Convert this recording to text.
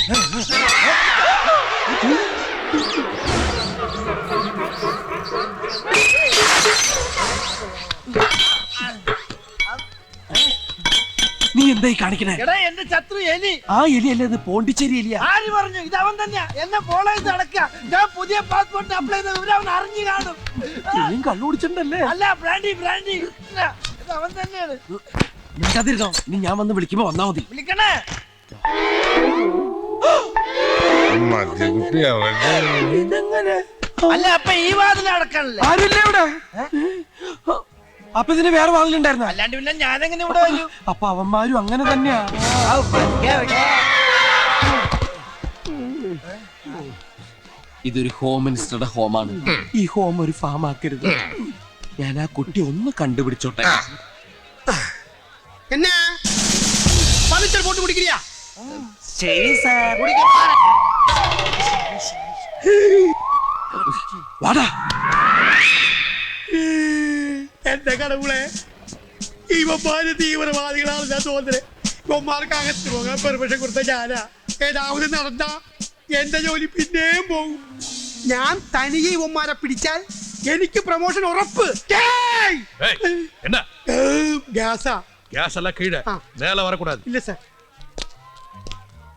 നീ എന്തായി കാണിക്കണേ? എന്റെ ശത്രു എലി. ആ എലി അല്ലേ ഇത്? പോണ്ടിച്ചേരി എലിയാ. ആര് പറഞ്ഞു? ഇത് അവൻ തന്നെയാ. എന്നെ ഫോളോ ചെയ്ത് നടക്കുക. ഞാൻ പുതിയ പാസ്പോർട്ട് അപ്ലൈ ചെയ്ത അവൻ അറിഞ്ഞു കാണും. നീയും കള്ളുപിടിച്ചിട്ടുണ്ടല്ലേ? അല്ല, ബ്രാൻഡി ബ്രാൻഡി. ഇത് അവൻ തന്നെയാണ്. നിനക്കതിരുന്നോ? ഇനി ഞാൻ വന്ന് വിളിക്കുമ്പോ വന്നാ മതി. വിളിക്കണേ. ഇതെങ്ങനെ? അല്ല, അപ്പൊ ഈ വാതിൽ അടക്കണല്ലേ? ആരുമില്ലേ ഇവിടെ? അപ്പൊ ഇതിന് വേറെ വാതിലുണ്ടായിരുന്ന? അല്ലാണ്ട് പിന്നെ ഞാനെങ്ങനെ ഇവിടെ വരും? അപ്പൊ അവന്മാരും അങ്ങനെ തന്നെയാ. ഇതൊരു ഹോം മിനിസ്റ്ററുടെ ഹോമാണ്. ഈ ഹോം ഒരു ഫാം ആക്കരുത്. ഞാൻ ആ കുട്ടി ഒന്ന് കണ്ടുപിടിച്ചോട്ടെ. എന്നാ പതിച്ചൽ പോട്ട് കുടിക്കില്ല? ശരി സാർ. വാടാ. എന്റെ കടവുളെ, ഇവന്മാര് തീവ്രവാദികളാണ് ഞാൻ തോന്നുന്നത്. ഇവന്മാർക്ക് അകത്ത് പോകാൻ പെർമിഷൻ കൊടുത്ത ഞാനാ. ഏതാവത് നടന്ന എന്റെ ജോലി പിന്നെയും പോകും. ഞാൻ തനിയെ ഇവന്മാരെ പിടിച്ചാൽ എനിക്ക് പ്രൊമോഷൻ ഉറപ്പ്. என்ன ഗ്യാസാ? கேஸ் எல்லாம் கீழே மேல வரக்கூடாது. ഇല്ല സാർ.